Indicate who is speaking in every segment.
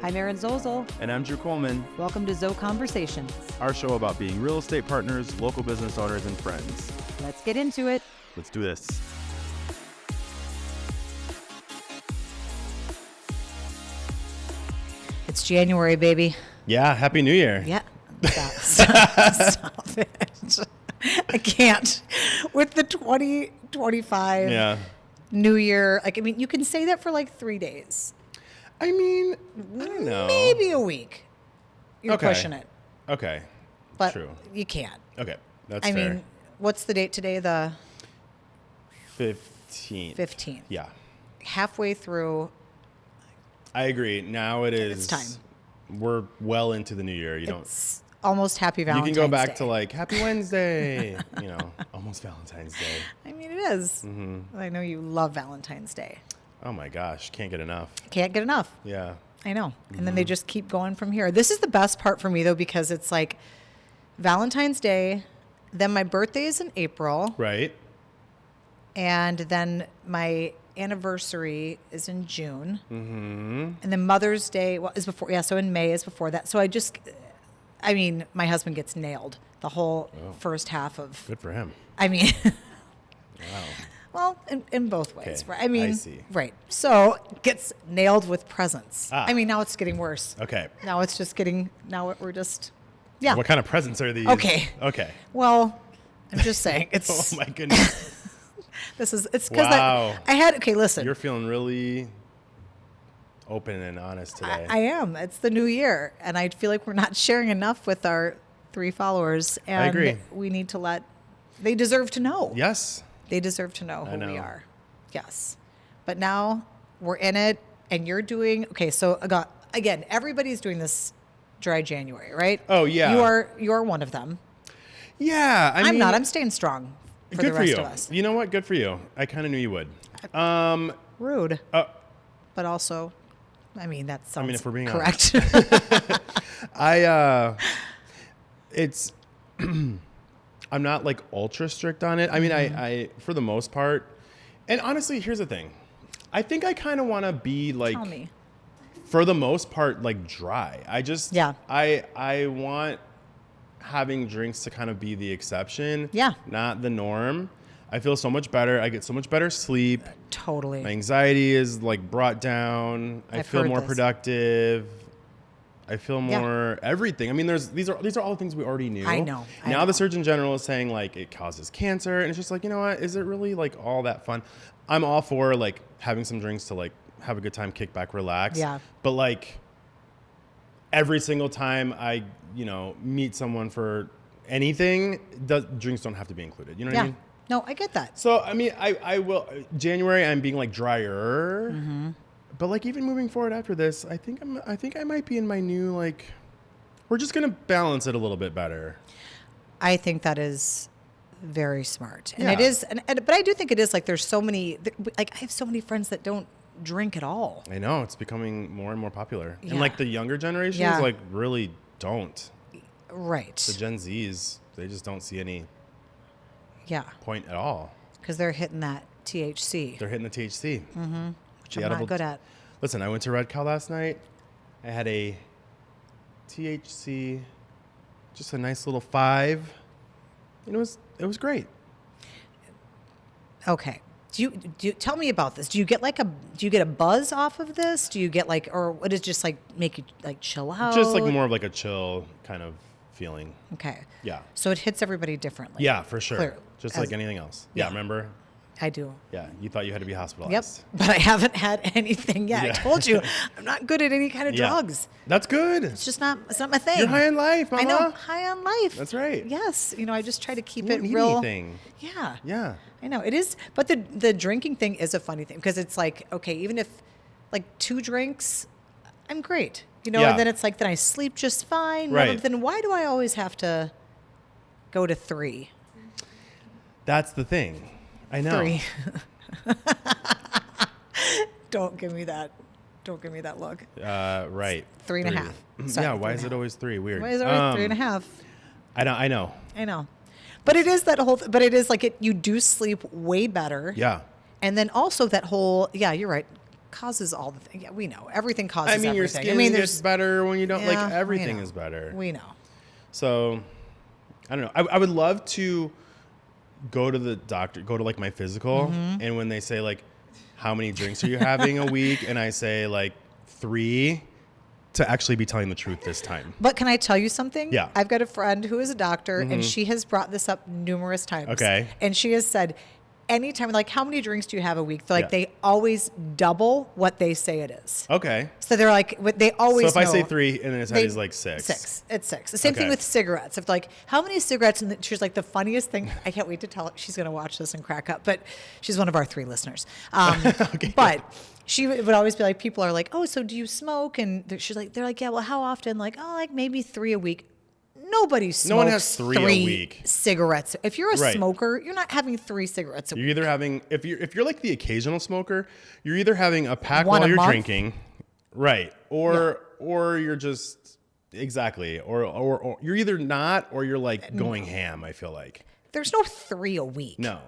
Speaker 1: I'm Erin Zozel.
Speaker 2: And I'm Drew Coleman.
Speaker 1: Welcome to Zo Conversations.
Speaker 2: Our show about being real estate partners, local business owners, and friends.
Speaker 1: Let's get into it.
Speaker 2: Let's do this.
Speaker 1: It's January, baby.
Speaker 2: Yeah, Happy New Year.
Speaker 1: Yeah. Stop it. I can't. With the 2025 New Year, you can say that for like 3 days.
Speaker 2: I mean, I don't know.
Speaker 1: Maybe a week. You're pushing it.
Speaker 2: Okay.
Speaker 1: But
Speaker 2: True.
Speaker 1: You can't.
Speaker 2: Okay. That's
Speaker 1: fair.
Speaker 2: fair.
Speaker 1: I mean, what's the date today? The
Speaker 2: 15th.
Speaker 1: 15th.
Speaker 2: Yeah.
Speaker 1: Halfway through.
Speaker 2: I agree. Now it is.
Speaker 1: It's time.
Speaker 2: We're well into the new year.
Speaker 1: It's almost Happy Valentine's Day.
Speaker 2: You can go back to like Happy Wednesday. Almost Valentine's Day.
Speaker 1: I mean, it is.
Speaker 2: Mm-hmm.
Speaker 1: I know you love Valentine's Day.
Speaker 2: Oh my gosh. Can't get enough.
Speaker 1: Can't get enough.
Speaker 2: Yeah.
Speaker 1: I know. And then they just keep going from here. This is the best part for me, though, because it's like Valentine's Day, then my birthday is in April.
Speaker 2: Right.
Speaker 1: And then my anniversary is in June.
Speaker 2: Mm-hmm.
Speaker 1: And then Mother's Day is before. Yeah, so in May is before that. So my husband gets nailed the whole first half of.
Speaker 2: Good for him.
Speaker 1: Wow. Well, in both ways,
Speaker 2: okay.
Speaker 1: Right?
Speaker 2: I see.
Speaker 1: Right. So gets nailed with presents. Now it's getting worse.
Speaker 2: Okay.
Speaker 1: Now it's just getting. Now we're just. Yeah.
Speaker 2: What kind of presents are these?
Speaker 1: Okay. Well, I'm just saying it's.
Speaker 2: Oh my goodness.
Speaker 1: It's because
Speaker 2: wow.
Speaker 1: I had. Okay, listen.
Speaker 2: You're feeling really open and honest today.
Speaker 1: I am. It's the new year, and I feel like we're not sharing enough with our 3 followers. And
Speaker 2: I agree.
Speaker 1: We need to let. They deserve to know.
Speaker 2: Yes.
Speaker 1: They deserve to know who we are. Yes. But now we're in it, and you're doing, so again, everybody's doing this dry January, right?
Speaker 2: Oh, yeah.
Speaker 1: You are one of them.
Speaker 2: Yeah.
Speaker 1: I'm not. I'm staying strong for the rest of us.
Speaker 2: You know what? Good for you. I kind of knew you would.
Speaker 1: Rude. But also, that sounds
Speaker 2: if we're being
Speaker 1: correct.
Speaker 2: It's... I'm not like ultra strict on it. I mean, I for the most part, and honestly, here's the thing. I think I kind of want to be like,
Speaker 1: Tell me.
Speaker 2: For the most part, like dry. I want having drinks to kind of be the exception.
Speaker 1: Yeah.
Speaker 2: Not the norm. I feel so much better. I get so much better sleep.
Speaker 1: Totally. My
Speaker 2: anxiety is like brought down. I feel more productive. I feel more everything. I mean, these are all the things we already knew.
Speaker 1: I know.
Speaker 2: Now the Surgeon General is saying like it causes cancer, and it's just like, you know what? Is it really like all that fun? I'm all for like having some drinks to like have a good time, kick back, relax.
Speaker 1: Yeah.
Speaker 2: But like every single time I meet someone for anything, drinks don't have to be included. You know what I mean?
Speaker 1: No, I get that.
Speaker 2: So I mean, I will January. I'm being like drier. Mm-hmm. But like even moving forward after this, I think I might be in my new like. We're just gonna balance it a little bit better.
Speaker 1: I think that is very smart, and it is. But I do think it is like there's so many. Like I have so many friends that don't drink at all.
Speaker 2: I know it's becoming more and more popular,
Speaker 1: yeah.
Speaker 2: and like the younger generations like really don't.
Speaker 1: Right.
Speaker 2: The Gen Zs, they just don't see any. Point at all.
Speaker 1: Because they're hitting that THC.
Speaker 2: They're hitting the THC.
Speaker 1: Mm-hmm. Which I'm not good at.
Speaker 2: Listen, I went to Red Cow last night. I had a THC, just a nice little 5. And it was great.
Speaker 1: Okay. Do you tell me about this? Do you get a buzz off of this? Do you get or what is just like make you like chill out?
Speaker 2: Just like more of like a chill kind of feeling.
Speaker 1: Okay.
Speaker 2: Yeah.
Speaker 1: So it hits everybody differently.
Speaker 2: Yeah, for sure.
Speaker 1: Clearly.
Speaker 2: Just like anything else. Yeah, remember?
Speaker 1: I do.
Speaker 2: Yeah, you thought you had to be hospitalized.
Speaker 1: Yep, but I haven't had anything yet. I told you, I'm not good at any kind of drugs.
Speaker 2: That's good.
Speaker 1: It's not my thing.
Speaker 2: You're high on life, Mama.
Speaker 1: I know, high on life.
Speaker 2: That's right.
Speaker 1: Yes, I just try to keep
Speaker 2: you
Speaker 1: it
Speaker 2: don't need
Speaker 1: real.
Speaker 2: Anything.
Speaker 1: Yeah.
Speaker 2: Yeah.
Speaker 1: I know it is, but the drinking thing is a funny thing because it's like, okay, even if like 2 drinks, I'm great, and then it's like then I sleep just fine.
Speaker 2: Right.
Speaker 1: Then why do I always have to go to 3?
Speaker 2: That's the thing. I know.
Speaker 1: 3. Don't give me that look.
Speaker 2: Right.
Speaker 1: 3.5. Sorry,
Speaker 2: yeah. Why is it always 3? Weird.
Speaker 1: Why is it always 3.5?
Speaker 2: I know.
Speaker 1: But it is but it is like you do sleep way better.
Speaker 2: Yeah.
Speaker 1: And then also that whole, you're right. causes all the things. Yeah, we know. Everything causes everything.
Speaker 2: Your skin gets better when you don't, everything is better.
Speaker 1: We know.
Speaker 2: So, I don't know. I would love to go to the doctor, go to like my physical, and when they say like, how many drinks are you having a week? And I say like 3, to actually be telling the truth this time.
Speaker 1: But can I tell you something?
Speaker 2: Yeah.
Speaker 1: I've got a friend who is a doctor, and she has brought this up numerous times.
Speaker 2: Okay.
Speaker 1: And she has said, anytime, like, how many drinks do you have a week? They're like, they always double what they say it is.
Speaker 2: Okay.
Speaker 1: So they're like, they always
Speaker 2: So if
Speaker 1: know,
Speaker 2: I say 3 and then it's he's like 6.
Speaker 1: 6. It's 6. The same thing with cigarettes. If like, how many cigarettes? And she's like, the funniest thing, I can't wait to tell her. She's going to watch this and crack up, but she's one of our 3 listeners.
Speaker 2: Okay.
Speaker 1: But she would always be like, people are like, oh, so do you smoke? And they're like, yeah, well, how often? Like, oh, like maybe 3 a week. Nobody smokes.
Speaker 2: No one has 3 a week.
Speaker 1: Cigarettes. If you're a smoker, you're not having 3 cigarettes a week.
Speaker 2: You're either having, if you're like the occasional smoker, you're either having a pack while you're drinking, right? Or you're just or you're either not, or you're like going ham. I feel like
Speaker 1: there's no 3 a week.
Speaker 2: No.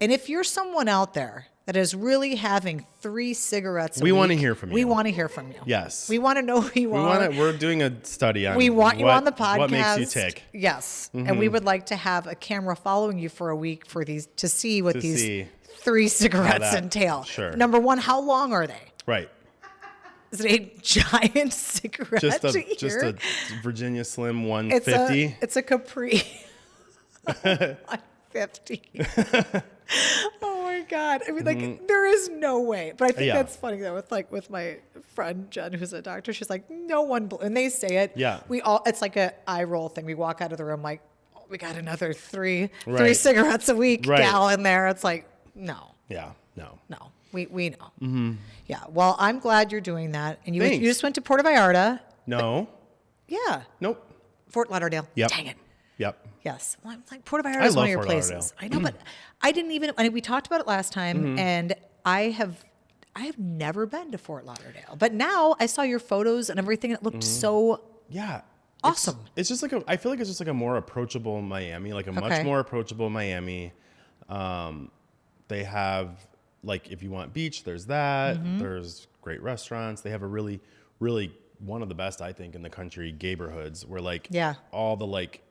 Speaker 1: And if you're someone out there that is really having 3 cigarettes a week,
Speaker 2: we want to hear from you.
Speaker 1: We want to hear from you.
Speaker 2: Yes.
Speaker 1: We want to know who you are.
Speaker 2: We're doing a study on.
Speaker 1: We want you on the podcast.
Speaker 2: What makes you tick?
Speaker 1: Yes. And we would like to have a camera following you for a week for these to see what these 3 cigarettes entail.
Speaker 2: Sure.
Speaker 1: Number 1, how long are they?
Speaker 2: Right.
Speaker 1: Is it a giant cigarette?
Speaker 2: Just a Virginia Slim 150.
Speaker 1: It's a Capri. 150. Oh my God. I mean, like, there is no way. But I think that's funny though, with my friend Jen, who's a doctor. She's like, no one, and they say it.
Speaker 2: Yeah.
Speaker 1: It's like a eye roll thing. We walk out of the room like, oh, we got another 3 cigarettes a week gal in there. It's like, no.
Speaker 2: Yeah. No.
Speaker 1: We know. Mm-hmm. Yeah. Well, I'm glad you're doing that. And you just went to Puerto Vallarta.
Speaker 2: No.
Speaker 1: Yeah.
Speaker 2: Nope.
Speaker 1: Fort Lauderdale.
Speaker 2: Yep.
Speaker 1: Dang it.
Speaker 2: Yep.
Speaker 1: Yes. Well, I'm like, Puerto Vallarta is one of your places.
Speaker 2: Lauderdale.
Speaker 1: I know, but I didn't even, we talked about it last time, and I have never been to Fort Lauderdale. But now I saw your photos and everything, and it looked so awesome.
Speaker 2: It's just like I feel like it's just like a more approachable Miami, like a much more approachable Miami. They have, like, if you want beach, there's that. There's great restaurants. They have a really, really one of the best, I think, in the country, gayborhoods, where like all the like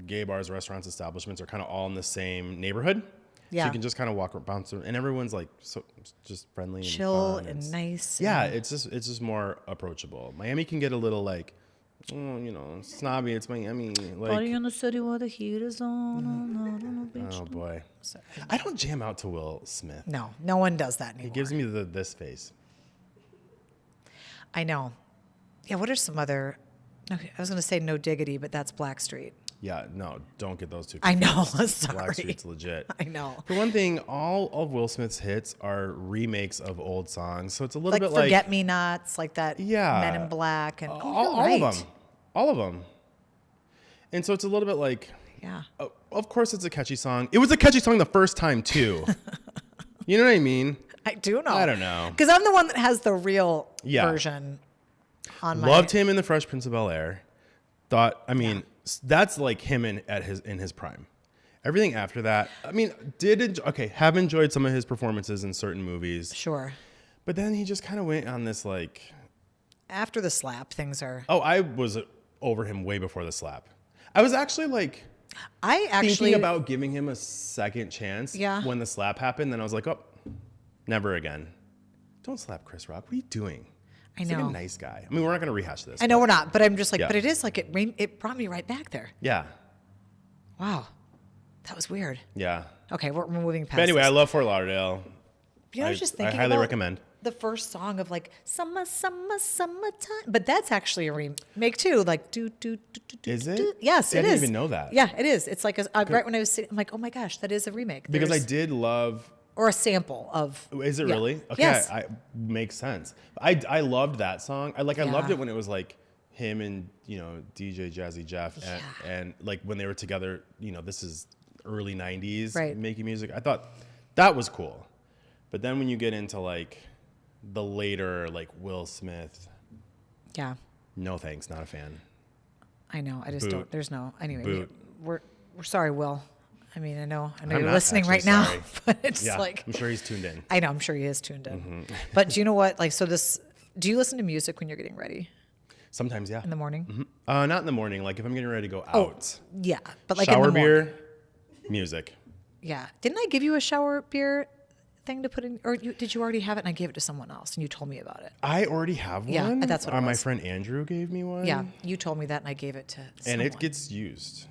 Speaker 2: gay bars, restaurants, establishments are kind of all in the same neighborhood. Yeah. So you can just kind of walk, bounce, and everyone's like so just friendly,
Speaker 1: chill,
Speaker 2: and fun,
Speaker 1: and nice.
Speaker 2: Yeah, it's just more approachable. Miami can get a little like, snobby. It's Miami. Like,
Speaker 1: party in the city where the heat is on.
Speaker 2: Oh boy, I don't jam out to Will Smith.
Speaker 1: No one does that anymore.
Speaker 2: He gives me this face.
Speaker 1: I know. Yeah. What are some other? Okay, I was going to say No Diggity, but that's Blackstreet.
Speaker 2: Yeah, no, don't get those two
Speaker 1: confused. I know, sorry.
Speaker 2: Blackstreet's legit.
Speaker 1: I know.
Speaker 2: For one thing, all of Will Smith's hits are remakes of old songs, so it's a little bit like
Speaker 1: Forget Me Nots, like that. Yeah, Men in Black, and
Speaker 2: all of them. And so it's a little bit like, of course it's a catchy song. It was a catchy song the first time too. You know what I mean?
Speaker 1: I do know.
Speaker 2: I don't know,
Speaker 1: because I'm the one that has the real version.
Speaker 2: Loved him in The Fresh Prince of Bel-Air. That's like him in his prime. Everything after that, have enjoyed some of his performances in certain movies.
Speaker 1: Sure.
Speaker 2: But then he just kind of went on this like...
Speaker 1: After the slap, things are...
Speaker 2: Oh, I was over him way before the slap. I was actually like... thinking about giving him a second chance when the slap happened. Then I was like, oh, never again. Don't slap Chris Rock. What are you doing? He's like a nice guy. I mean, we're not going to rehash this.
Speaker 1: I know we're not, but I'm just like, but it is like it brought me right back there.
Speaker 2: Yeah.
Speaker 1: Wow. That was weird.
Speaker 2: Yeah.
Speaker 1: Okay, we're moving past
Speaker 2: But anyway,
Speaker 1: this.
Speaker 2: I love Fort Lauderdale.
Speaker 1: I was just thinking
Speaker 2: I highly recommend.
Speaker 1: The first song of like summer, summertime. But that's actually a remake too. Like do.
Speaker 2: Is it?
Speaker 1: Yes,
Speaker 2: it is. I didn't even know that.
Speaker 1: Yeah, it is. It's like right when I was sitting, I'm like, oh my gosh, that is a remake.
Speaker 2: Because I did love...
Speaker 1: Or a sample of...
Speaker 2: Is it really? Okay,
Speaker 1: yes.
Speaker 2: Makes sense. I loved that song. I loved it when it was like him and, DJ Jazzy Jeff and like when they were together, this is early 90s making music. I thought that was cool. But then when you get into like the later like Will Smith...
Speaker 1: Yeah.
Speaker 2: No thanks, not a fan.
Speaker 1: I know. I just don't... There's no... Anyway, we're sorry, Will. I mean, I know
Speaker 2: I'm
Speaker 1: you're
Speaker 2: not
Speaker 1: listening
Speaker 2: actually
Speaker 1: right now,
Speaker 2: sorry.
Speaker 1: but it's
Speaker 2: Yeah,
Speaker 1: like,
Speaker 2: I'm sure he's tuned in.
Speaker 1: I know, I'm sure he is tuned in. But do you know what? Like, so do you listen to music when you're getting ready
Speaker 2: Sometimes, yeah.
Speaker 1: in the morning?
Speaker 2: Not in the morning. Like if I'm getting ready to go out.
Speaker 1: Yeah, but like
Speaker 2: Shower
Speaker 1: in the morning.
Speaker 2: beer, music.
Speaker 1: Yeah. Didn't I give you a shower beer thing to put in, or did you already have it and I gave it to someone else and you told me about it?
Speaker 2: I already have one.
Speaker 1: Yeah, that's what it
Speaker 2: My
Speaker 1: was.
Speaker 2: friend Andrew gave me one.
Speaker 1: Yeah, you told me that and I gave it to someone.
Speaker 2: And it gets used.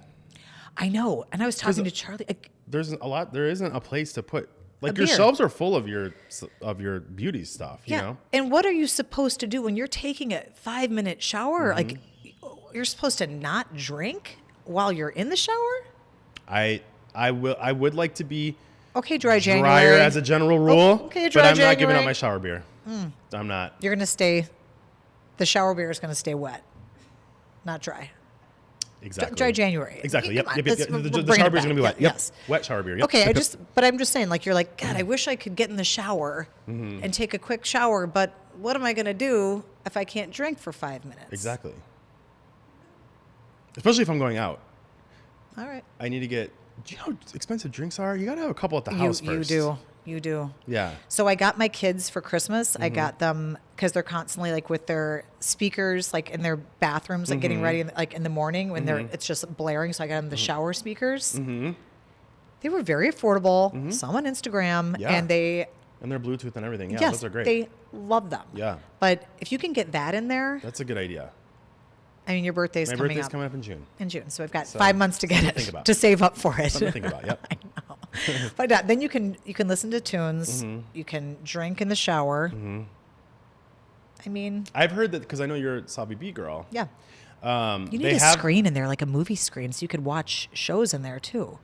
Speaker 1: I know. And I was talking to Charlie.
Speaker 2: There isn't a place to put, like,
Speaker 1: A
Speaker 2: your
Speaker 1: beer.
Speaker 2: shelves are full of your beauty stuff, you know?
Speaker 1: And what are you supposed to do when you're taking a 5-minute shower? Like, you're supposed to not drink while you're in the shower?
Speaker 2: I would like to be
Speaker 1: Okay, dry January.
Speaker 2: drier as a general rule,
Speaker 1: okay,
Speaker 2: but
Speaker 1: dry
Speaker 2: I'm not giving up
Speaker 1: January.
Speaker 2: my shower beer. I'm not.
Speaker 1: You're going to stay, the shower beer is going to stay wet, not dry.
Speaker 2: Exactly.
Speaker 1: Dry January.
Speaker 2: Exactly. Yep.
Speaker 1: Come on,
Speaker 2: Yep.
Speaker 1: let's-
Speaker 2: The
Speaker 1: we're
Speaker 2: shower
Speaker 1: bringing it
Speaker 2: beer is going to be
Speaker 1: back.
Speaker 2: wet. Yep.
Speaker 1: Yes.
Speaker 2: Wet shower beer. Yep.
Speaker 1: Okay,
Speaker 2: Yep.
Speaker 1: but I'm just saying, like, you're like, God, I wish I could get in the shower and take a quick shower, but what am I going to do if I can't drink for 5 minutes?
Speaker 2: Exactly. Especially if I'm going out.
Speaker 1: All right.
Speaker 2: I need to get, do you know how expensive drinks are? You got to have a couple at the house first.
Speaker 1: You do.
Speaker 2: Yeah.
Speaker 1: So I got my kids for Christmas. I got them because they're constantly like with their speakers, like in their bathrooms, like getting ready, like in the morning when it's just blaring. So I got them the shower speakers. They were very affordable. Some on Instagram,
Speaker 2: Yeah.
Speaker 1: and
Speaker 2: And they're Bluetooth and everything. Yeah,
Speaker 1: yes,
Speaker 2: those are great.
Speaker 1: they love them.
Speaker 2: Yeah.
Speaker 1: But if you can get that in there,
Speaker 2: That's a good idea.
Speaker 1: I mean, your birthday's
Speaker 2: My
Speaker 1: coming
Speaker 2: birthday's
Speaker 1: up
Speaker 2: coming up in June.
Speaker 1: So we've got
Speaker 2: So,
Speaker 1: 5 months to get
Speaker 2: something to think
Speaker 1: it
Speaker 2: about.
Speaker 1: to save up for it.
Speaker 2: Something to think about. Yep.
Speaker 1: I know. But then you can listen to tunes. You can drink in the shower. I mean,
Speaker 2: I've heard that because I know you're a Savi B girl.
Speaker 1: yeah. You
Speaker 2: they
Speaker 1: need a
Speaker 2: have-
Speaker 1: screen in there, like a movie screen, so you could watch shows in there too.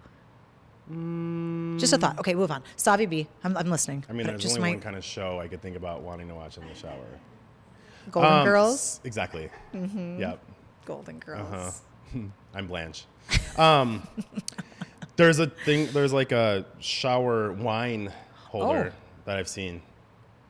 Speaker 1: Just a thought. Okay, move on. Savi B. I'm listening.
Speaker 2: I mean,
Speaker 1: But
Speaker 2: there's
Speaker 1: just
Speaker 2: only
Speaker 1: my
Speaker 2: one kind of show I could think about wanting to watch in the shower.
Speaker 1: Golden Girls.
Speaker 2: Exactly. Yep.
Speaker 1: Golden Girls.
Speaker 2: I'm Blanche. There's like a shower wine holder that I've seen.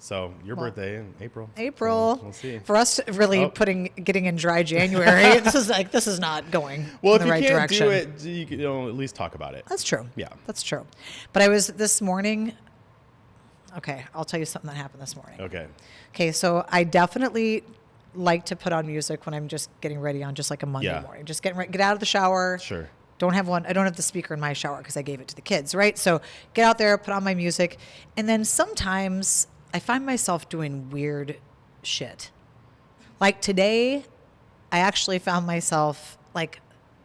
Speaker 2: So your birthday in April. So we'll see.
Speaker 1: For us, really getting in dry January, this is not going
Speaker 2: Well,
Speaker 1: in
Speaker 2: if
Speaker 1: the right
Speaker 2: you can't
Speaker 1: direction.
Speaker 2: do it, you can, at least talk about it.
Speaker 1: That's true.
Speaker 2: Yeah.
Speaker 1: That's true. But I was this morning. Okay, I'll tell you something that happened this morning. Okay, so I definitely like to put on music when I'm just getting ready on just like a Monday morning. Just get out of the shower.
Speaker 2: Sure.
Speaker 1: Don't have one. I don't have the speaker in my shower because I gave it to the kids, right? So get out there, put on my music, and then sometimes I find myself doing weird shit. Like today, I actually found myself like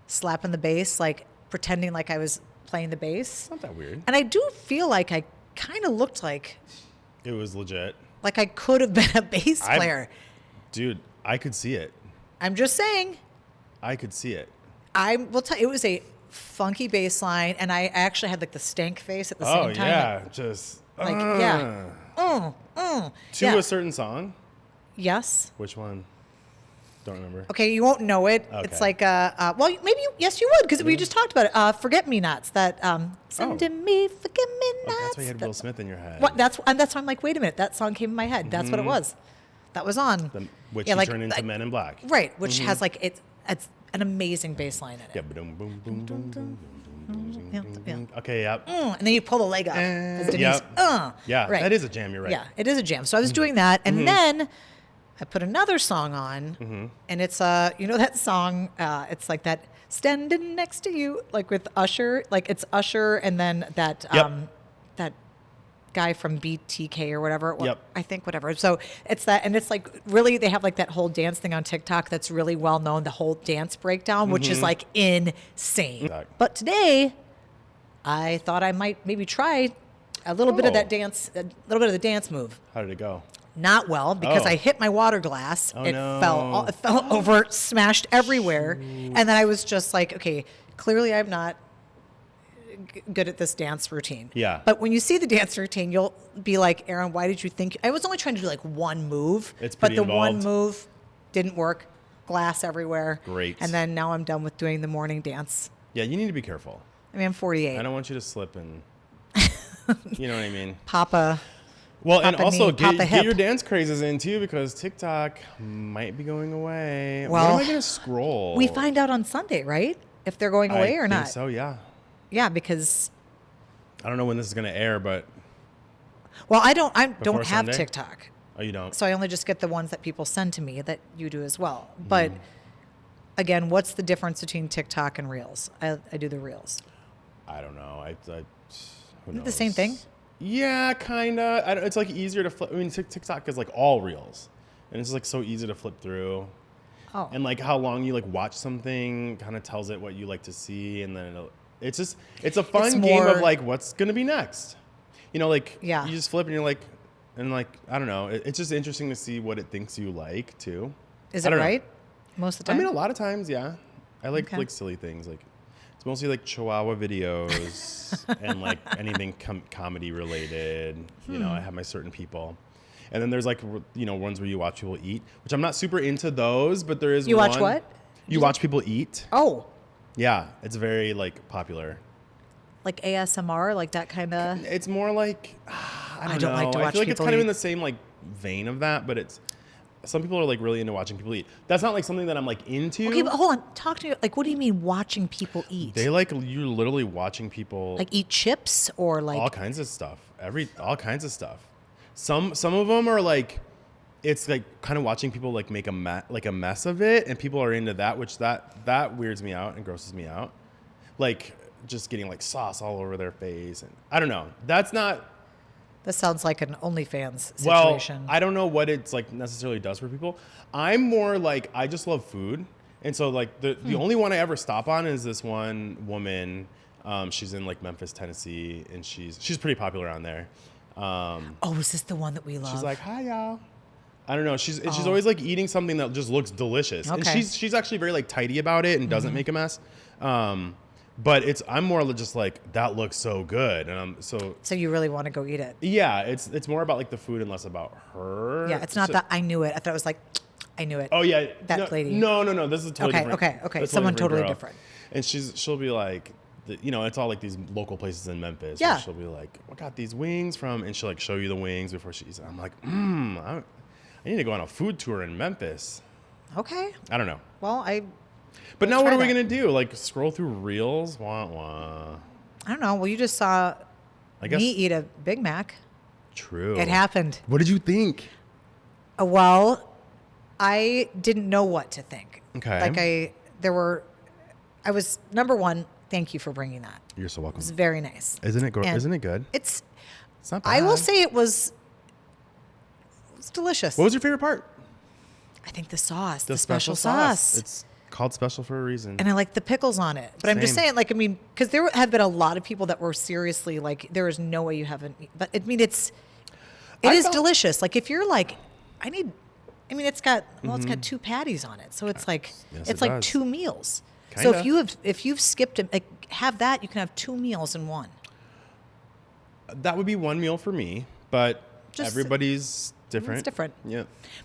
Speaker 1: slapping the bass, like pretending like I was playing the bass.
Speaker 2: It's not that weird.
Speaker 1: And I do feel like I kind of looked like
Speaker 2: It was legit.
Speaker 1: I could have been a bass player.
Speaker 2: Dude, I could see it.
Speaker 1: I'm just saying.
Speaker 2: I could see it.
Speaker 1: I will tell you, it was a funky bass line, and I actually had like the stank face at the same time.
Speaker 2: Oh, yeah. Just.
Speaker 1: Like, yeah.
Speaker 2: To
Speaker 1: yeah.
Speaker 2: a certain song?
Speaker 1: Yes.
Speaker 2: Which one? Don't remember.
Speaker 1: Okay, you won't know it.
Speaker 2: Okay.
Speaker 1: It's like, well, maybe, yes, you would, because we just talked about it. Forget Me Nots, that, send to me, forget me
Speaker 2: Oh,
Speaker 1: nots.
Speaker 2: that's why you had Will Smith in your head.
Speaker 1: What, that's why I'm like, wait a minute, that song came in my head. That's what it was. That was on.
Speaker 2: Which
Speaker 1: yeah,
Speaker 2: you
Speaker 1: like,
Speaker 2: turn into Men in Black.
Speaker 1: Right, which has like, it's an amazing bass line in it.
Speaker 2: Yeah. Boom, boom, boom, boom, boom.
Speaker 1: Yeah.
Speaker 2: Okay, yep.
Speaker 1: And then you pull the leg off. 'cause Denise,
Speaker 2: Yep. Yeah,
Speaker 1: right.
Speaker 2: that is a jam, you're right.
Speaker 1: Yeah, it is a jam. So I was doing that, and then I put another song on, and it's you know that song? It's like that "Standing Next to You," like with Usher. Like it's Usher, and then that that guy from BTK or whatever.
Speaker 2: Yep.
Speaker 1: I think whatever. So it's that, and it's like really they have like that whole dance thing on TikTok that's really well known. The whole dance breakdown, which is like insane.
Speaker 2: Exactly.
Speaker 1: But today, I thought I might maybe try a little bit of that dance, a little bit of the dance move.
Speaker 2: How did it go?
Speaker 1: Not well, because
Speaker 2: Oh.
Speaker 1: I hit my water glass.
Speaker 2: Oh,
Speaker 1: it
Speaker 2: no.
Speaker 1: fell over, smashed everywhere. And then I was just like, okay, clearly I'm not good at this dance routine.
Speaker 2: Yeah.
Speaker 1: But when you see the dance routine, you'll be like, Erin, why did you think? I was only trying to do like one move.
Speaker 2: It's
Speaker 1: but
Speaker 2: pretty
Speaker 1: the one
Speaker 2: involved.
Speaker 1: move didn't work. Glass everywhere.
Speaker 2: Great.
Speaker 1: And then now I'm done with doing the morning dance.
Speaker 2: Yeah, you need to be careful.
Speaker 1: I mean, I'm 48.
Speaker 2: I don't want you to slip and, you know what I mean?
Speaker 1: Papa.
Speaker 2: Well, and
Speaker 1: Papa
Speaker 2: also
Speaker 1: knee, Papa
Speaker 2: get
Speaker 1: hip.
Speaker 2: your dance crazes in too, because TikTok might be going away.
Speaker 1: Well,
Speaker 2: when am I going to scroll?
Speaker 1: We find out on Sunday, right? If they're going away or
Speaker 2: I
Speaker 1: not.
Speaker 2: think so, yeah.
Speaker 1: Yeah, because
Speaker 2: I don't know when this is going to air, but
Speaker 1: well, I don't
Speaker 2: Before
Speaker 1: have
Speaker 2: Sunday?
Speaker 1: TikTok.
Speaker 2: oh, you don't.
Speaker 1: So I only just get the ones that people send to me that you do as well. But again, what's the difference between TikTok and Reels? I do the Reels.
Speaker 2: I don't know. Who
Speaker 1: Isn't it the
Speaker 2: knows?
Speaker 1: same thing?
Speaker 2: Yeah, kind of. It's like easier to flip. I mean, TikTok is like all Reels, and it's like so easy to flip through.
Speaker 1: Oh.
Speaker 2: And like how long you like watch something kind of tells it what you like to see, and then it's a fun
Speaker 1: It's
Speaker 2: game of
Speaker 1: more-
Speaker 2: like what's gonna be next. You know, like
Speaker 1: Yeah.
Speaker 2: you just flip and you're like, and like I don't know. It's just interesting to see what it thinks you like too.
Speaker 1: Is
Speaker 2: I
Speaker 1: it
Speaker 2: don't know.
Speaker 1: right? Most of the
Speaker 2: I
Speaker 1: time?
Speaker 2: mean, a lot of times, yeah. I like
Speaker 1: Okay.
Speaker 2: like silly things. Like it's mostly like Chihuahua videos and like anything comedy related. You know, I have my certain people, and then there's like ones where you watch people eat, which I'm not super into those, but there is.
Speaker 1: You watch
Speaker 2: one-
Speaker 1: what?
Speaker 2: You watch people eat.
Speaker 1: Oh,
Speaker 2: Yeah, it's very like popular.
Speaker 1: like ASMR, like that kind of.
Speaker 2: It's more like I
Speaker 1: don't like
Speaker 2: know.
Speaker 1: to
Speaker 2: I
Speaker 1: watch
Speaker 2: feel like it's
Speaker 1: people
Speaker 2: kind of in
Speaker 1: eat.
Speaker 2: the same like vein of that, but it's some people are like really into watching people eat. That's not like something that I'm like into.
Speaker 1: Okay, but hold on. Talk to me. Like, what do you mean watching people eat?
Speaker 2: They like you're literally watching people
Speaker 1: Like eat chips or like.
Speaker 2: all kinds of stuff. All kinds of stuff. Some of them are like it's like kind of watching people like make a mess of it, and people are into that, which that weirds me out and grosses me out. Like just getting like sauce all over their face, and I don't know. That's not.
Speaker 1: This sounds like an OnlyFans
Speaker 2: Well,
Speaker 1: situation.
Speaker 2: I don't know what it's like necessarily does for people. I'm more like I just love food, and so like the only one I ever stop on is this one woman. She's in like Memphis, Tennessee, and she's pretty popular on there.
Speaker 1: Oh, is this the one that we love?
Speaker 2: She's like, "Hi, y'all." I don't know. She's always like eating something that just looks delicious, and
Speaker 1: Okay.
Speaker 2: she's actually very like tidy about it and doesn't make a mess. But I'm more just like that looks so good, and I'm so.
Speaker 1: So you really want to go eat it?
Speaker 2: Yeah, it's more about like the food and less about her.
Speaker 1: Yeah, it's not
Speaker 2: So-
Speaker 1: that I knew it. I thought it was like, I knew it.
Speaker 2: Oh yeah,
Speaker 1: That lady.
Speaker 2: No. This is a totally
Speaker 1: Okay,
Speaker 2: different.
Speaker 1: okay.
Speaker 2: that's a
Speaker 1: Someone totally
Speaker 2: girl.
Speaker 1: different.
Speaker 2: And she'll be like, it's all like these local places in Memphis.
Speaker 1: Yeah.
Speaker 2: And she'll be like, I got these wings from, and she'll like show you the wings before she eats it. I'm like, I need to go on a food tour in Memphis.
Speaker 1: Okay.
Speaker 2: I don't know.
Speaker 1: Well,
Speaker 2: But now
Speaker 1: try
Speaker 2: what are we
Speaker 1: that.
Speaker 2: gonna do? Like scroll through reels? Wah wah.
Speaker 1: I don't know. Well, you just saw
Speaker 2: I guess
Speaker 1: me eat a Big Mac.
Speaker 2: true.
Speaker 1: It happened.
Speaker 2: What did you think?
Speaker 1: Well, I didn't know what to think.
Speaker 2: Okay.
Speaker 1: Like I was number one. Thank you for bringing that.
Speaker 2: You're so welcome.
Speaker 1: It's very nice.
Speaker 2: Isn't it?
Speaker 1: And
Speaker 2: Isn't it good?
Speaker 1: It's.
Speaker 2: It's not bad.
Speaker 1: I will say it was delicious.
Speaker 2: What was your favorite part?
Speaker 1: I think the sauce,
Speaker 2: The
Speaker 1: the special sauce.
Speaker 2: It's called special for a reason.
Speaker 1: And I like the pickles on it. But I'm just
Speaker 2: Same.
Speaker 1: saying, like, I mean, because there have been a lot of people that were seriously like, there is no way you haven't. But I mean, it
Speaker 2: I
Speaker 1: is
Speaker 2: felt-
Speaker 1: delicious. Like, if you're like, it's got two patties on it, so it's like
Speaker 2: Yes,
Speaker 1: it's
Speaker 2: it
Speaker 1: like
Speaker 2: does.
Speaker 1: 2 meals. So
Speaker 2: Kinda.
Speaker 1: if you've skipped it, like, have that, you can have 2 meals in one.
Speaker 2: That would be one meal for me, but
Speaker 1: Just-
Speaker 2: everybody's different.
Speaker 1: It's different.
Speaker 2: Yeah.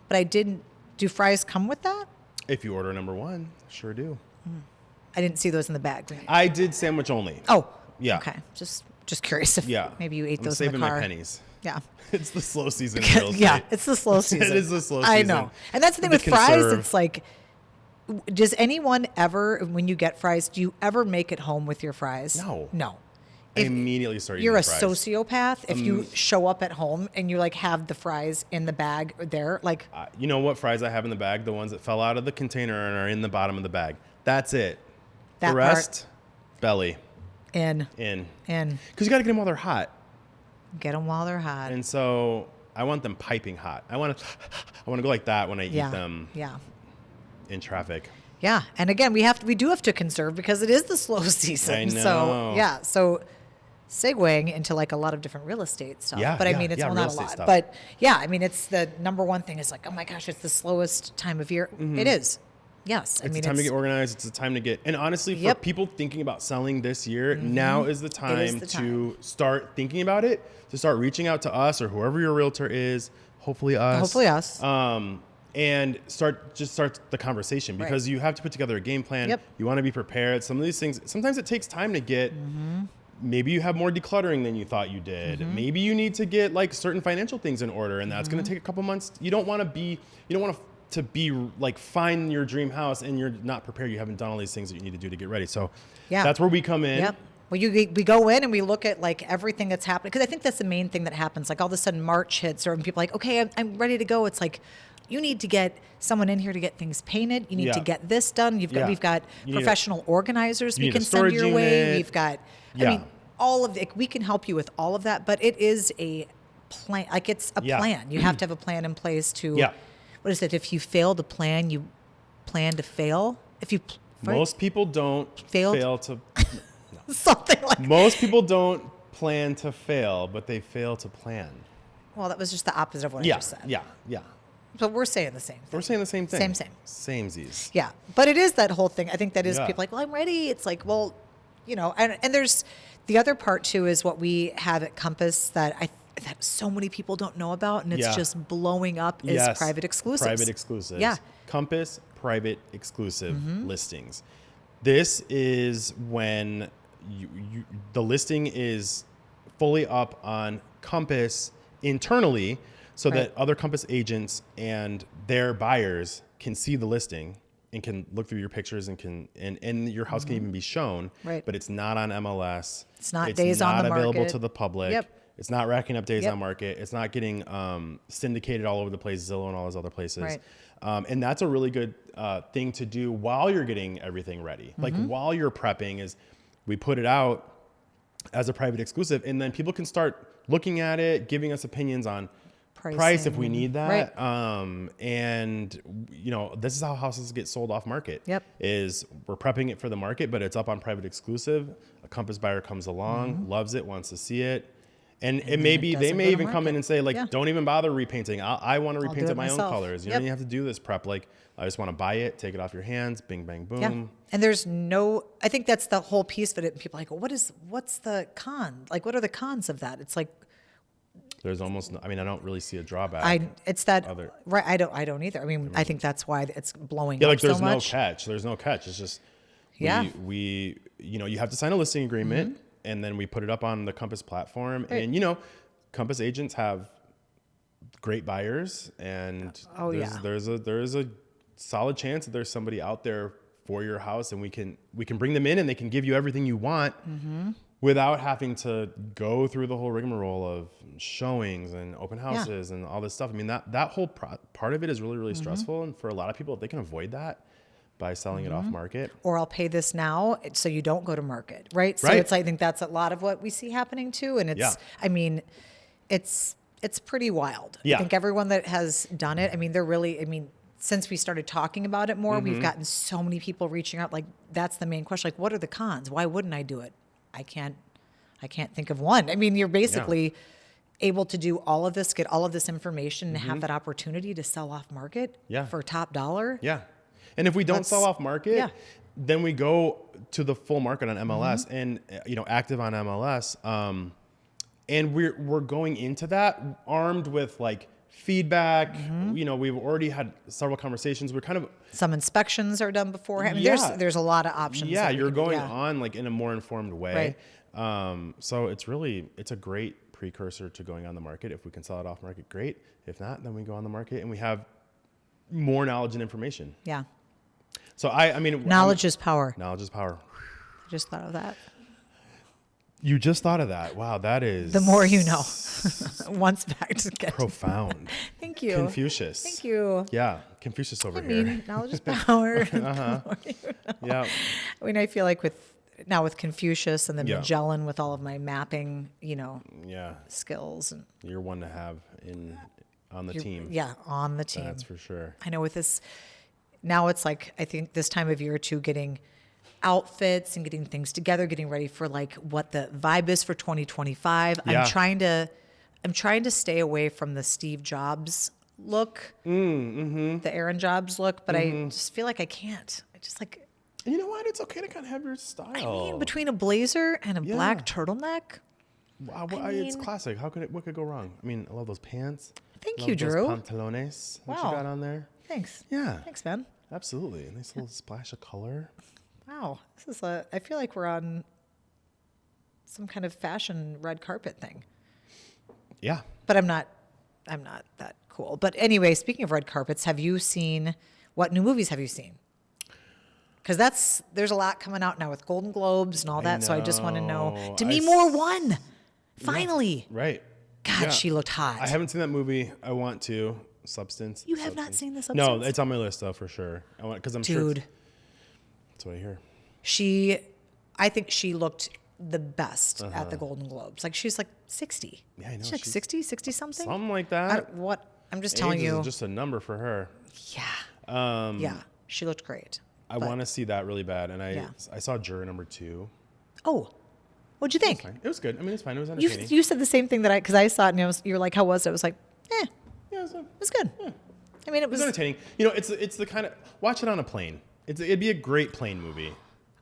Speaker 1: But I didn't. Do fries come with that?
Speaker 2: If you order number one, sure do.
Speaker 1: I didn't see those in the bag.
Speaker 2: I did sandwich only.
Speaker 1: Oh,
Speaker 2: Yeah.
Speaker 1: Okay, just curious if
Speaker 2: Yeah.
Speaker 1: maybe you ate
Speaker 2: I'm
Speaker 1: those in
Speaker 2: saving
Speaker 1: the car.
Speaker 2: my pennies.
Speaker 1: Yeah.
Speaker 2: It's the slow season in real estate.
Speaker 1: Yeah, it's the slow season.
Speaker 2: It is the slow
Speaker 1: I
Speaker 2: season.
Speaker 1: know. And that's the thing
Speaker 2: To
Speaker 1: with fries.
Speaker 2: conserve.
Speaker 1: It's like, does anyone ever, when you get fries, do you ever make it home with your fries?
Speaker 2: No.
Speaker 1: No.
Speaker 2: I
Speaker 1: If
Speaker 2: immediately start
Speaker 1: you're a
Speaker 2: eating fries.
Speaker 1: sociopath, if you show up at home and you like have the fries in the bag there, like,
Speaker 2: You know what fries I have in the bag? The ones that fell out of the container and are in the bottom of the bag. That's it.
Speaker 1: That
Speaker 2: the rest, belly,
Speaker 1: in,
Speaker 2: in.
Speaker 1: in.
Speaker 2: Because you got to get them while they're hot.
Speaker 1: Get them while they're hot.
Speaker 2: And so I want them piping hot. I want to go like that when I
Speaker 1: yeah.
Speaker 2: eat them
Speaker 1: Yeah.
Speaker 2: in traffic.
Speaker 1: Yeah. And again, we do have to conserve because it is the slow season.
Speaker 2: I know.
Speaker 1: So, yeah. So, segueing into like a lot of different real estate stuff.
Speaker 2: Yeah,
Speaker 1: But I
Speaker 2: yeah,
Speaker 1: mean, it's
Speaker 2: yeah,
Speaker 1: well,
Speaker 2: real
Speaker 1: not a
Speaker 2: estate
Speaker 1: lot.
Speaker 2: stuff.
Speaker 1: But yeah, I mean, it's the number one thing is like, oh my gosh, it's the slowest time of year. It is. Yes.
Speaker 2: It's a time to get organized. It's a time to get, and honestly, for
Speaker 1: Yep.
Speaker 2: people thinking about selling this year, now is the time
Speaker 1: the
Speaker 2: to start thinking about it, to start reaching out to us or whoever your realtor is, hopefully us.
Speaker 1: Hopefully us.
Speaker 2: And start the conversation because you have to put together a game plan.
Speaker 1: Yep.
Speaker 2: You want to be prepared. Some of these things, sometimes it takes time to get. Maybe you have more decluttering than you thought you did. Maybe you need to get like certain financial things in order, and that's going to take a couple months. You don't want to be like find your dream house and you're not prepared. You haven't done all these things that you need to do to get ready. So
Speaker 1: Yeah.
Speaker 2: that's where we come in.
Speaker 1: Yep. Well, we go in and we look at like everything that's happening, because I think that's the main thing that happens. Like all of a sudden March hits, or when people are like, okay, I'm ready to go. It's like, you need to get someone in here to get things painted. You need to get this done. We've got professional organizers we can send your way. We've got, I mean, all of it. We can help you with all of that, but it is a plan. Like it's a plan. You have to have a plan in place to, what is it? If you fail to plan, you plan to fail. If you,
Speaker 2: most people don't fail to,
Speaker 1: something like
Speaker 2: most people don't plan to fail, but they fail to plan.
Speaker 1: Well, that was just the opposite of what I just said.
Speaker 2: Yeah.
Speaker 1: But we're saying the same thing.
Speaker 2: We're saying the same thing.
Speaker 1: Same.
Speaker 2: Samesies.
Speaker 1: Yeah. But it is that whole thing. I think that is people like, well, I'm ready. It's like, well, you know, and there's the other part too is what we have at Compass that so many people don't know about, and it's just blowing up is private exclusives.
Speaker 2: Private exclusives.
Speaker 1: Yeah.
Speaker 2: Compass private exclusive listings. This is when the listing is fully up on Compass internally, so that other Compass agents and their buyers can see the listing and can look through your pictures and your house can even be shown.
Speaker 1: Right.
Speaker 2: But it's not on MLS.
Speaker 1: It's not days on the market.
Speaker 2: It's not available to the public.
Speaker 1: Yep.
Speaker 2: It's not racking up days on market. It's not getting syndicated all over the place, Zillow and all those other places.
Speaker 1: Right.
Speaker 2: And that's a really good thing to do while you're getting everything ready. Like while you're prepping is we put it out as a private exclusive, and then people can start looking at it, giving us opinions on price if we need that.
Speaker 1: Right.
Speaker 2: And you know, this is how houses get sold off market.
Speaker 1: Yep.
Speaker 2: Is we're prepping it for the market, but it's up on private exclusive. A Compass buyer comes along, loves it, wants to see it. And it may be, they may even come in and say like, don't even bother repainting. I want to repaint it my own colors. You don't even have to do this prep. Like, I just want to buy it, take it off your hands, bing, bang, boom.
Speaker 1: Yeah. And there's I think that's the whole piece of it. And people are like, well, what's the con? Like, what are the cons of that? It's like,
Speaker 2: there's almost, I don't really see a drawback.
Speaker 1: Right. I don't either. I mean, I think that's why it's blowing up
Speaker 2: like there's
Speaker 1: so much.
Speaker 2: There's no catch. It's just, we you have to sign a listing agreement. And then we put it up on the Compass platform. Right. And, Compass agents have great buyers. And there's a solid chance that there's somebody out there for your house. And we can bring them in and they can give you everything you want without having to go through the whole rigmarole of showings and open houses and all this stuff. I mean, that whole part of it is really, really stressful. And for a lot of people, if they can avoid that by selling it off market.
Speaker 1: Or I'll pay this now so you don't go to market, right? So it's, I think that's a lot of what we see happening too. And it's, I mean, it's pretty wild.
Speaker 2: Yeah.
Speaker 1: I think everyone that has done it, I mean, since we started talking about it more, we've gotten so many people reaching out. Like, that's the main question. Like, what are the cons? Why wouldn't I do it? I can't think of one. I mean, you're basically able to do all of this, get all of this information and have that opportunity to sell off market for top dollar.
Speaker 2: Yeah. And if we don't sell off market, then we go to the full market on MLS and, active on MLS. And we're going into that armed with like feedback. We've already had several conversations. We're kind of,
Speaker 1: some inspections are done beforehand. I mean, there's a lot of options.
Speaker 2: Yeah. You're going on like in a more informed way. Right. So it's a great precursor to going on the market. If we can sell it off market, great. If not, then we go on the market and we have more knowledge and information.
Speaker 1: Yeah.
Speaker 2: So
Speaker 1: knowledge is power.
Speaker 2: Knowledge is power.
Speaker 1: I just thought of that.
Speaker 2: You just thought of that. Wow, that is
Speaker 1: the more you know. Once back to get
Speaker 2: profound.
Speaker 1: Thank you.
Speaker 2: Confucius.
Speaker 1: Thank you.
Speaker 2: Yeah, Confucius over here.
Speaker 1: Knowledge is power. The more you know.
Speaker 2: Yeah.
Speaker 1: I mean, I feel like with Confucius and then Magellan with all of my mapping, skills, and
Speaker 2: you're one to have on the team.
Speaker 1: Yeah, on the team.
Speaker 2: That's for sure.
Speaker 1: I know with this. Now it's like, I think this time of year too, getting outfits and getting things together, getting ready for like what the vibe is for 2025. Yeah. I'm trying to stay away from the Steve Jobs look, the Aaron Jobs look, but I just feel like I can't. I just like.
Speaker 2: And you know what? It's okay to kind of have your style.
Speaker 1: I mean, between a blazer and a black turtleneck.
Speaker 2: Wow, it's classic. What could go wrong? I mean, I love those pants.
Speaker 1: Thank you, Drew.
Speaker 2: Those pantalones that you got on there.
Speaker 1: Thanks.
Speaker 2: Yeah.
Speaker 1: Thanks, man.
Speaker 2: Absolutely. A nice little splash of color.
Speaker 1: Wow. I feel like we're on some kind of fashion red carpet thing.
Speaker 2: Yeah.
Speaker 1: But I'm not that cool. But anyway, speaking of red carpets, what new movies have you seen Because there's a lot coming out now with Golden Globes and all that. So I just want to know. Demi
Speaker 2: I
Speaker 1: Moore won. Finally.
Speaker 2: Yeah, right.
Speaker 1: God,
Speaker 2: Yeah.
Speaker 1: she looked hot.
Speaker 2: I haven't seen that movie. I want to. Substance.
Speaker 1: You have not seen The
Speaker 2: No,
Speaker 1: Substance?
Speaker 2: it's on my list though for sure. I want because I'm sure.
Speaker 1: Dude,
Speaker 2: That's what I hear.
Speaker 1: I think she looked the best at the Golden Globes. Like she's like 60.
Speaker 2: Yeah, I know.
Speaker 1: She's like 60 something.
Speaker 2: Something like that.
Speaker 1: I'm just telling
Speaker 2: Age
Speaker 1: you.
Speaker 2: is just a number for her.
Speaker 1: Yeah. Yeah. She looked great.
Speaker 2: I want to see that really bad, and
Speaker 1: Yeah.
Speaker 2: I saw Juror number 2.
Speaker 1: Oh, what'd you think?
Speaker 2: It was good. I mean, it's fine. It was
Speaker 1: You
Speaker 2: entertaining.
Speaker 1: you said the same thing because I saw it and you were like, how was it? I was like,
Speaker 2: Yeah, it was,
Speaker 1: it was good.
Speaker 2: yeah.
Speaker 1: I mean, it
Speaker 2: It was
Speaker 1: was.
Speaker 2: entertaining. You know, it's the kind of watch it on a plane. It'd be a great plane movie.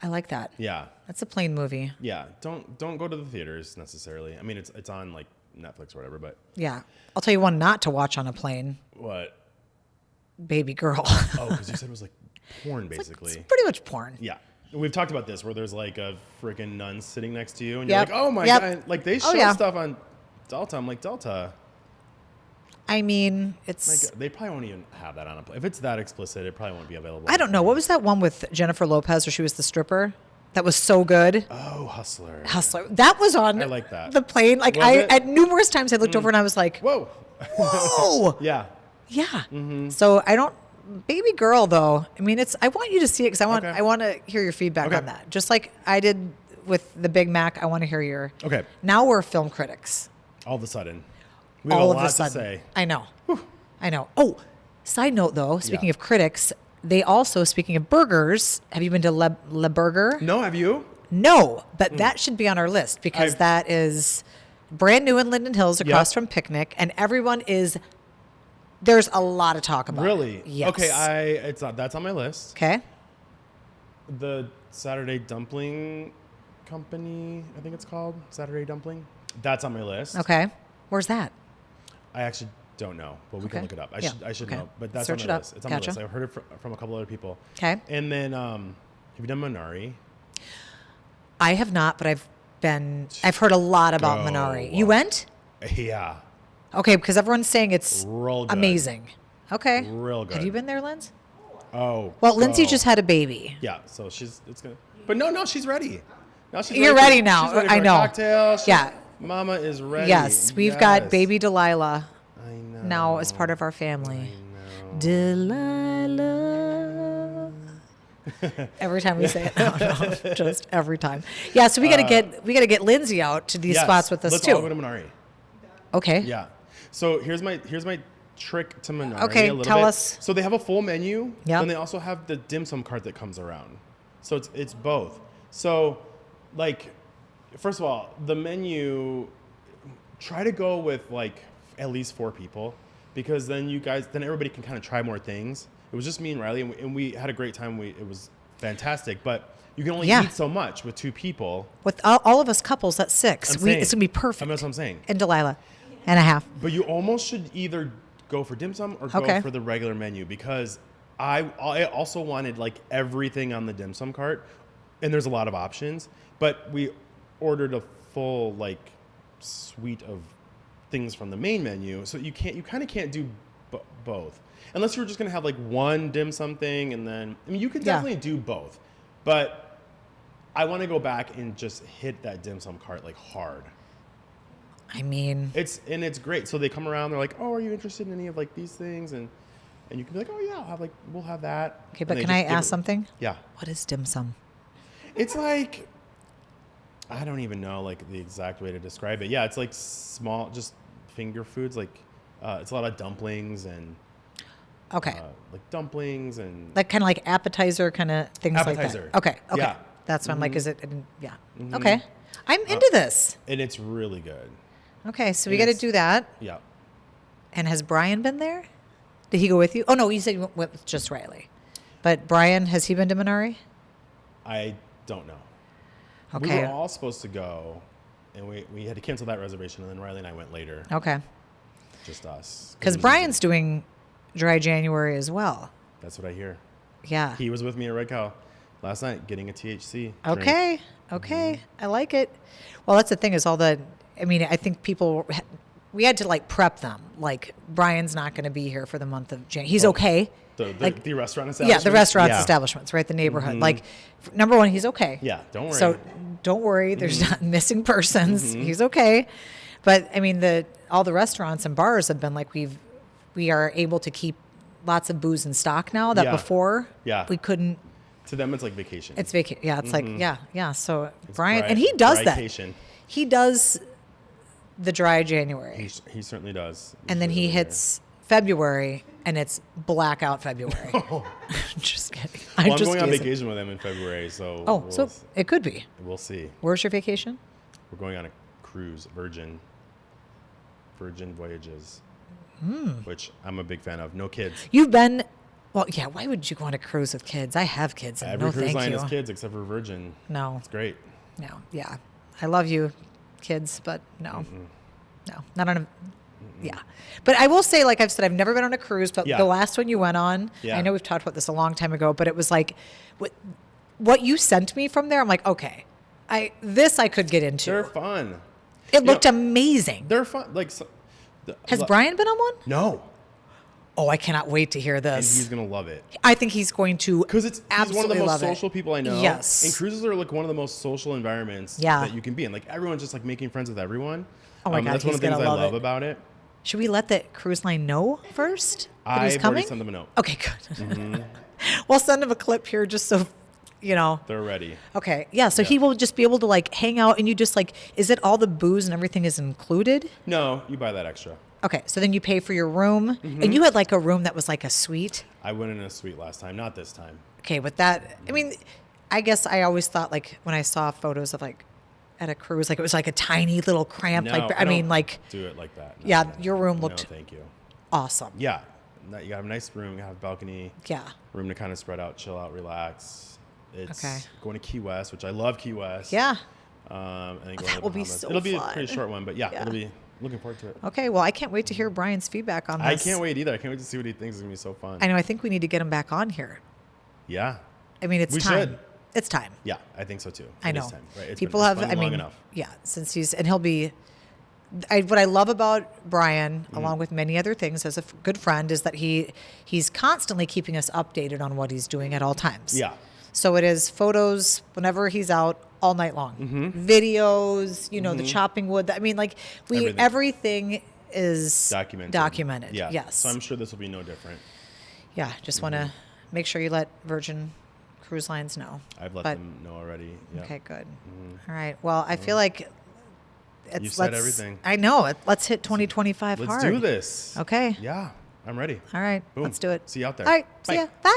Speaker 1: I like that.
Speaker 2: Yeah,
Speaker 1: That's a plain movie.
Speaker 2: yeah. Don't go to the theaters necessarily. I mean, it's on like Netflix or whatever. But
Speaker 1: Yeah. I'll tell you one not to watch on a plane.
Speaker 2: what?
Speaker 1: Baby Girl.
Speaker 2: Oh, because you said it was like porn, basically.
Speaker 1: It's pretty much porn.
Speaker 2: Yeah. We've talked about this where there's like a freaking nun sitting next to you and
Speaker 1: Yep.
Speaker 2: you're like, oh my
Speaker 1: Yep.
Speaker 2: God. Like they show stuff on Delta. I'm like, Delta.
Speaker 1: I mean, it's.
Speaker 2: Like, they probably won't even have that on a plane. If it's that explicit, it probably won't be available.
Speaker 1: I don't know. What was that one with Jennifer Lopez where she was the stripper? That was so good.
Speaker 2: Oh, Hustler.
Speaker 1: Hustler. That was on
Speaker 2: I like that.
Speaker 1: the plane. Like
Speaker 2: Was
Speaker 1: I
Speaker 2: it?
Speaker 1: at numerous times I looked over and I was like,
Speaker 2: Whoa.
Speaker 1: whoa.
Speaker 2: Yeah.
Speaker 1: Yeah.
Speaker 2: Mm-hmm.
Speaker 1: So I don't. Baby Girl, though. I mean, I want you to see it because
Speaker 2: Okay.
Speaker 1: I want to hear your feedback
Speaker 2: Okay.
Speaker 1: on that. Just like I did with the Big Mac, I want to hear your.
Speaker 2: Okay.
Speaker 1: Now we're film critics.
Speaker 2: All of a sudden. We have
Speaker 1: All
Speaker 2: a
Speaker 1: of
Speaker 2: lot
Speaker 1: a sudden.
Speaker 2: to say.
Speaker 1: I know. I know. Oh, side note though. Speaking
Speaker 2: Yeah.
Speaker 1: of critics, they also speaking of burgers. Have you been to Le Burger?
Speaker 2: No, have you?
Speaker 1: No, but that should be on our list because
Speaker 2: I've-
Speaker 1: that is brand new in Linden Hills across
Speaker 2: Yep.
Speaker 1: from Picnic, and everyone is. There's a lot of talk about
Speaker 2: Really?
Speaker 1: it. Yes.
Speaker 2: Okay, that's on my list.
Speaker 1: Okay.
Speaker 2: The Saturday Dumpling Company, I think it's called. Saturday Dumpling. That's on my list.
Speaker 1: Okay. Where's that?
Speaker 2: I actually don't know, but we can
Speaker 1: Okay.
Speaker 2: look it up.
Speaker 1: Yeah.
Speaker 2: I should
Speaker 1: Okay.
Speaker 2: know, but that's
Speaker 1: Search
Speaker 2: on
Speaker 1: it
Speaker 2: my
Speaker 1: up.
Speaker 2: list. It's on
Speaker 1: Gotcha.
Speaker 2: my list. I've heard it from a couple other people.
Speaker 1: Okay.
Speaker 2: And then, have you done Minari?
Speaker 1: I have not, but I've heard a lot about
Speaker 2: Go.
Speaker 1: Minari. You went?
Speaker 2: Yeah,
Speaker 1: Okay, because everyone's saying it's
Speaker 2: real good.
Speaker 1: amazing. Okay.
Speaker 2: Real good.
Speaker 1: Have you been there, Linz?
Speaker 2: Oh.
Speaker 1: Well, Lindsay
Speaker 2: go.
Speaker 1: just had a baby.
Speaker 2: Yeah, so it's gonna. But no, she's ready. Now she's
Speaker 1: You're ready now.
Speaker 2: She's ready
Speaker 1: I
Speaker 2: for
Speaker 1: know.
Speaker 2: A cocktail.
Speaker 1: Yeah.
Speaker 2: Mama is ready.
Speaker 1: Yes, we've got
Speaker 2: Yes.
Speaker 1: baby Delilah
Speaker 2: I know.
Speaker 1: now as part of our family.
Speaker 2: I know.
Speaker 1: Delilah. Every time we say it, no, just every time. Yeah, so we gotta get Lindsay out to these
Speaker 2: Yes,
Speaker 1: spots with us
Speaker 2: let's
Speaker 1: too.
Speaker 2: all go to Minari.
Speaker 1: Okay.
Speaker 2: Yeah. So here's my trick to Minari.
Speaker 1: Okay,
Speaker 2: a little
Speaker 1: tell
Speaker 2: bit.
Speaker 1: us.
Speaker 2: So they have a full menu.
Speaker 1: Yeah.
Speaker 2: And they also have the dim sum cart that comes around. So it's both. So, like, first of all, the menu. Try to go with like at least 4 people, because then everybody can kind of try more things. It was just me and Riley, and we had a great time. It was fantastic, but you can only eat so much with 2 people.
Speaker 1: With all of us couples, that's 6.
Speaker 2: I'm saying.
Speaker 1: It's gonna be perfect.
Speaker 2: I mean, that's what I'm saying.
Speaker 1: And Delilah, and a half.
Speaker 2: But you almost should either go for dim sum or
Speaker 1: Okay.
Speaker 2: go for the regular menu, because I also wanted like everything on the dim sum cart, and there's a lot of options. But we ordered a full like suite of things from the main menu, so you kind of can't do both unless you're just gonna have like one dim sum thing, and then I mean you can definitely do both, but I want to go back and just hit that dim sum cart like hard.
Speaker 1: I mean,
Speaker 2: It's great. So they come around. They're like, "Oh, are you interested in any of like these things?" And you can be like, "Oh yeah, we'll have that."
Speaker 1: okay,
Speaker 2: And
Speaker 1: but
Speaker 2: they
Speaker 1: can
Speaker 2: just
Speaker 1: I
Speaker 2: give
Speaker 1: ask
Speaker 2: it-
Speaker 1: something?
Speaker 2: Yeah,
Speaker 1: What is dim sum?
Speaker 2: it's like I don't even know like the exact way to describe it. Yeah, it's like small, just finger foods. Like it's a lot of dumplings and
Speaker 1: Okay.
Speaker 2: like dumplings and
Speaker 1: Like kind of like appetizer kind of things
Speaker 2: Appetizer.
Speaker 1: like that. Okay. Okay.
Speaker 2: Yeah.
Speaker 1: That's what I'm like, is it? Yeah. Okay. I'm into this.
Speaker 2: and it's really good.
Speaker 1: Okay. So we
Speaker 2: and
Speaker 1: got to
Speaker 2: it's-
Speaker 1: do that.
Speaker 2: Yeah.
Speaker 1: And has Brian been there? Did he go with you? Oh, no. You said you went with just Riley. But Brian, has he been to Minari?
Speaker 2: I don't know.
Speaker 1: Okay.
Speaker 2: We were all supposed to go, and we had to cancel that reservation, and then Riley and I went later.
Speaker 1: Okay.
Speaker 2: Just us.
Speaker 1: Because
Speaker 2: it was
Speaker 1: Brian's
Speaker 2: easy.
Speaker 1: doing dry January as well.
Speaker 2: That's what I hear.
Speaker 1: Yeah.
Speaker 2: He was with me at Red Cow last night getting a THC. drink.
Speaker 1: Okay. Okay. I like it. Well, that's the thing is I think we had to like prep them. Like Brian's not going to be here for the month of January. He's okay.
Speaker 2: The restaurant establishment.
Speaker 1: Yeah, the restaurants establishments, right? The neighborhood. Like, number one, he's okay.
Speaker 2: Yeah, don't worry.
Speaker 1: So don't worry. There's not missing persons. He's okay. But I mean, all the restaurants and bars have been like we are able to keep lots of booze in stock now that before we couldn't.
Speaker 2: To them, it's like vacation.
Speaker 1: It's vacation. Yeah, it's like yeah. So
Speaker 2: It's
Speaker 1: Brian, and he does that.
Speaker 2: vacation.
Speaker 1: He does the dry January,
Speaker 2: He certainly does.
Speaker 1: and then he hits February, and it's blackout February. Just kidding.
Speaker 2: Well, I'm going on vacation with him in February, so
Speaker 1: so it could be.
Speaker 2: We'll see.
Speaker 1: Where's your vacation?
Speaker 2: We're going on a cruise, Virgin Voyages, which I'm a big fan of. No kids.
Speaker 1: You've been, well, yeah. Why would you go on a cruise with kids? I have kids. And
Speaker 2: Every
Speaker 1: no,
Speaker 2: cruise
Speaker 1: thank
Speaker 2: line
Speaker 1: you.
Speaker 2: has kids except for Virgin.
Speaker 1: No,
Speaker 2: It's great.
Speaker 1: no, yeah. I love you, kids, but no, not on a. Yeah, but I will say, like I've said, I've never been on a cruise, but the last one you went on, I know we've talked about this a long time ago, but it was like, what you sent me from there. I'm like, okay, I could get into.
Speaker 2: They're fun.
Speaker 1: It looked amazing.
Speaker 2: They're fun. Like,
Speaker 1: has Brian been on one?
Speaker 2: No.
Speaker 1: Oh, I cannot wait to hear
Speaker 2: And
Speaker 1: this.
Speaker 2: he's gonna love it.
Speaker 1: I think he's going to
Speaker 2: Because he's one of the most social
Speaker 1: it.
Speaker 2: people I know.
Speaker 1: Yes.
Speaker 2: And cruises are like one of the most social environments that you can be in. Like everyone's just like making friends with everyone.
Speaker 1: Oh my God,
Speaker 2: that's one of the things I love about it.
Speaker 1: Should we let the cruise line know first that he's
Speaker 2: I've
Speaker 1: coming?
Speaker 2: already sent them a note.
Speaker 1: Okay, good. We'll send him a clip here just so,
Speaker 2: They're ready.
Speaker 1: Okay, yeah, so he will just be able to like hang out and you just like, is it all the booze and everything is included?
Speaker 2: No, you buy that extra.
Speaker 1: Okay, so then you pay for your room. And you had like a room that was like a suite.
Speaker 2: I went in a suite last time, not this time.
Speaker 1: Okay, with that, I mean, I guess I always thought like when I saw photos of like at a cruise, like it was like a tiny little cramped,
Speaker 2: No,
Speaker 1: I mean, like
Speaker 2: do it like that. No,
Speaker 1: yeah,
Speaker 2: no,
Speaker 1: your room looked
Speaker 2: No, thank you.
Speaker 1: awesome.
Speaker 2: Yeah, you have a nice room. You have a balcony.
Speaker 1: Yeah.
Speaker 2: Room to kind of spread out, chill out, relax. It's
Speaker 1: Okay.
Speaker 2: going to Key West, which I love Key West.
Speaker 1: Yeah.
Speaker 2: And then going
Speaker 1: That
Speaker 2: to
Speaker 1: will be
Speaker 2: Bahamas.
Speaker 1: so
Speaker 2: It'll be a
Speaker 1: fun.
Speaker 2: pretty short one, but yeah,
Speaker 1: Yeah.
Speaker 2: it'll be. Looking forward to it.
Speaker 1: Okay, well, I can't wait to hear Brian's feedback on this.
Speaker 2: I can't wait either. I can't wait to see what he thinks is gonna be so fun.
Speaker 1: I know. I think we need to get him back on here.
Speaker 2: Yeah.
Speaker 1: I mean, it's
Speaker 2: We
Speaker 1: time.
Speaker 2: should.
Speaker 1: It's time.
Speaker 2: Yeah, I think so too.
Speaker 1: I
Speaker 2: It
Speaker 1: know.
Speaker 2: is time, right? It's
Speaker 1: People
Speaker 2: been
Speaker 1: have.
Speaker 2: fun
Speaker 1: I
Speaker 2: long
Speaker 1: mean,
Speaker 2: enough.
Speaker 1: yeah. Since he'll be. What I love about Brian, along with many other things, as a good friend, is that he's constantly keeping us updated on what he's doing at all times.
Speaker 2: Yeah.
Speaker 1: So it is photos whenever he's out all night long, videos. The chopping wood. I mean, like everything is documented.
Speaker 2: Yeah.
Speaker 1: Yes.
Speaker 2: So I'm sure this will be no different.
Speaker 1: Yeah. Just want to make sure you let Virgin Cruise Lines know.
Speaker 2: I've let them know already. Yeah.
Speaker 1: Okay, good. All right. Well, I feel like
Speaker 2: You said everything.
Speaker 1: I know. Let's hit 2025 hard.
Speaker 2: Let's do this.
Speaker 1: Okay.
Speaker 2: Yeah, I'm ready.
Speaker 1: All right.
Speaker 2: Boom.
Speaker 1: Let's do it.
Speaker 2: See you out there.
Speaker 1: All right.
Speaker 2: Bye.
Speaker 1: See ya. Bye.